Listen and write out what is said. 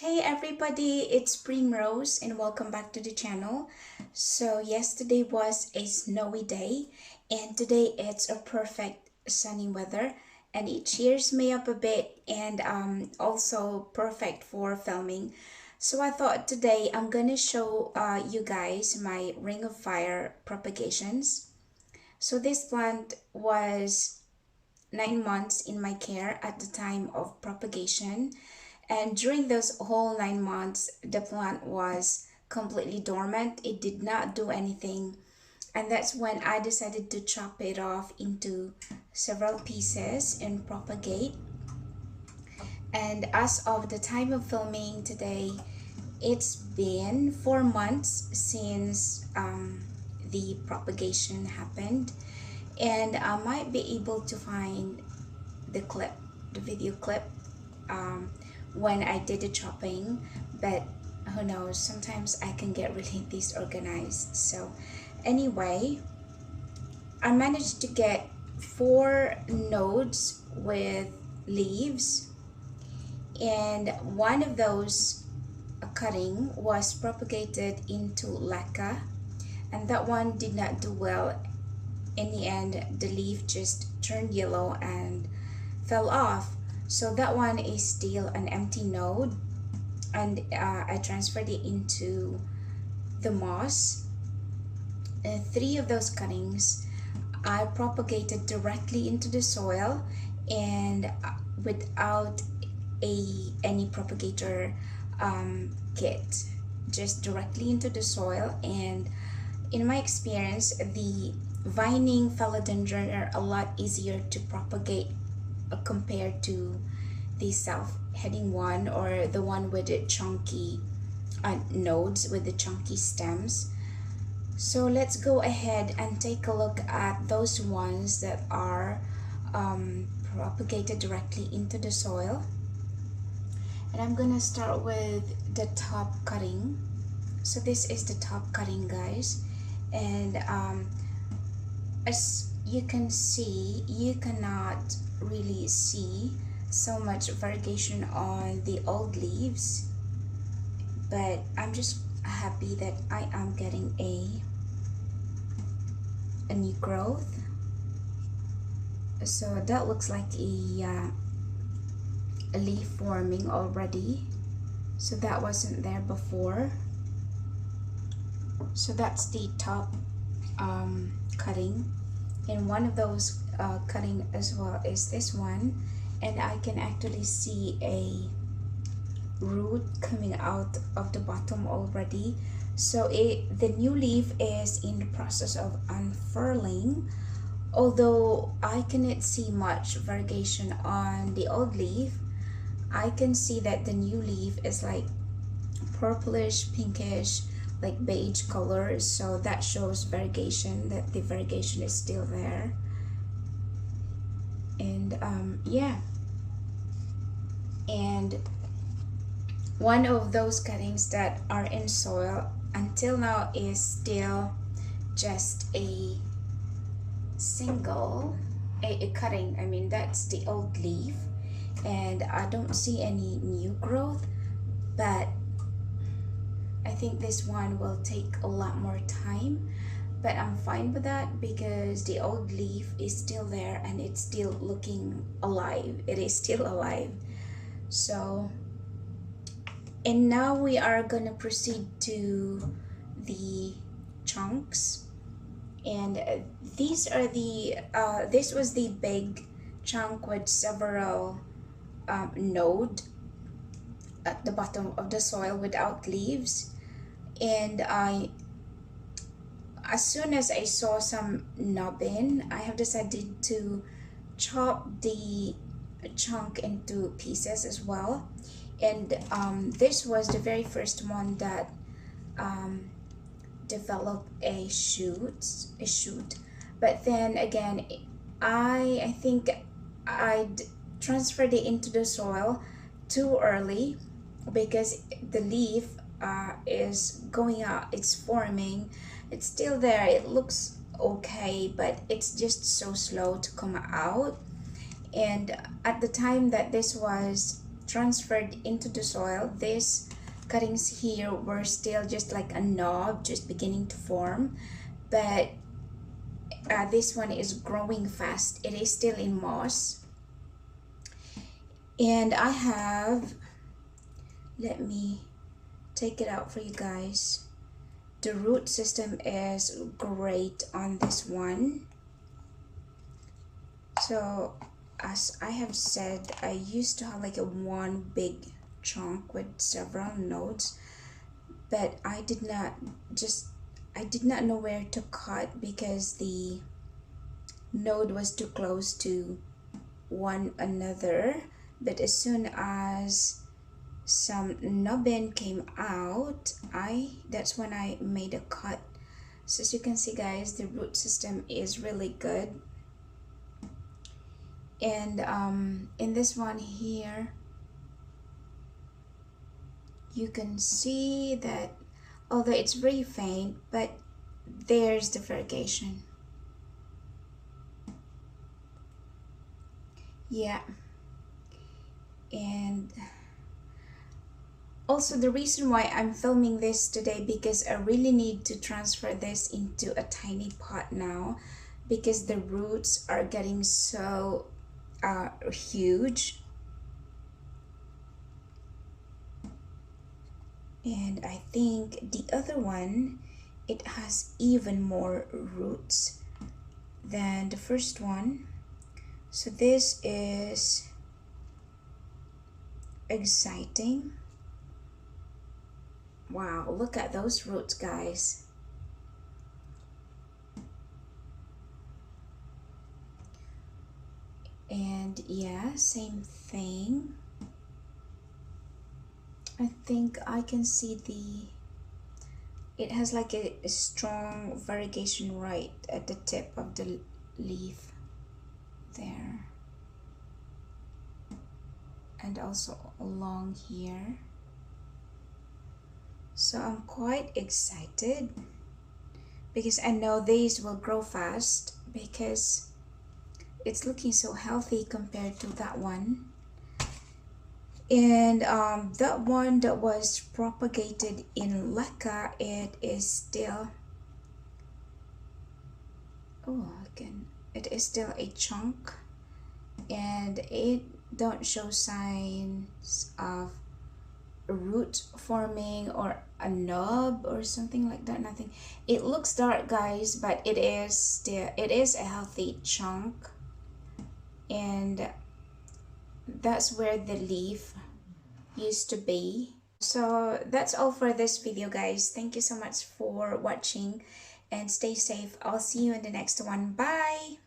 Hey everybody, it's Primrose and welcome back to the channel. So yesterday was a snowy day and today it's a perfect sunny weather and it cheers me up a bit and also perfect for filming. So I thought today I'm gonna show you guys my Ring of Fire propagations. So this plant was 9 months in my care at the time of propagation, and during those whole 9 months the plant was completely dormant. It did not do anything, and that's when I decided to chop it off into several pieces and propagate. And as of the time of filming today, it's been 4 months since the propagation happened, and I might be able to find the clip, the video clip, when I did the chopping, but who knows, sometimes I can get really disorganized. So anyway, I managed to get 4 nodes with leaves, and one of those cutting was propagated into leca, and that one did not do well. In the end, the leaf just turned yellow and fell off. So that one is still an empty node, and I transferred it into the moss. 3 of those cuttings I propagated directly into the soil and without any propagator kit, just directly into the soil. And in my experience, the vining philodendron are a lot easier to propagate compared to the self-heading one, or the one with the chunky nodes with the chunky stems. So let's go ahead and take a look at those ones that are propagated directly into the soil. And I'm gonna start with the top cutting. So this is the top cutting, guys, and as you can see, you cannot really see so much variegation on the old leaves, but I'm just happy that I am getting a new growth. So that looks like a leaf forming already, so that wasn't there before. So that's the top cutting, and one of those cutting as well is this one, and I can actually see a root coming out of the bottom already. So the new leaf is in the process of unfurling, although I cannot see much variegation on the old leaf. I can see that the new leaf is like purplish, pinkish, like beige color, so that shows variegation, that the variegation is still there. And yeah, and one of those cuttings that are in soil until now is still just a single a cutting. I mean, that's the old leaf, and I don't see any new growth, but I think this one will take a lot more time, but I'm fine with that because the old leaf is still there and it's still looking alive. It is still alive. So, and now we are gonna proceed to the chunks, and these are the this was the big chunk with several node at the bottom of the soil without leaves. And as soon as I saw some nubbin, I have decided to chop the chunk into pieces as well. And this was the very first one that developed a shoot. But then again, I think I'd transferred it into the soil too early, because the leaf is going out, it's forming, it's still there, it looks okay, but it's just so slow to come out. And at the time that this was transferred into the soil, these cuttings here were still just like a knob, just beginning to form. But this one is growing fast. It is still in moss. And I have, let me take it out for you guys. The root system is great on this one. So as I have said, I used to have like a one big chunk with several nodes, but I did not know where to cut because the node was too close to one another. But as soon as some nubbin came out, that's when I made a cut. So as you can see guys, the root system is really good. And in this one here, you can see that although it's very faint, but there's the variegation. Yeah. And also the reason why I'm filming this today, because I really need to transfer this into a tiny pot now, because the roots are getting so huge. And I think the other one, it has even more roots than the first one. So this is exciting. Wow, look at those roots, guys. And yeah, same thing. I think I can see it has like a strong variegation right at the tip of the leaf there, and also along here. So I'm quite excited because I know these will grow fast because it's looking so healthy compared to that one. And that one that was propagated in leca, it is still, it is still a chunk, and it don't show signs of root forming or a knob or something like that. Nothing. It looks dark, guys, but it is a healthy chunk, and that's where the leaf used to be. So that's all for this video, guys. Thank you so much for watching and stay safe. I'll see you in the next one. Bye.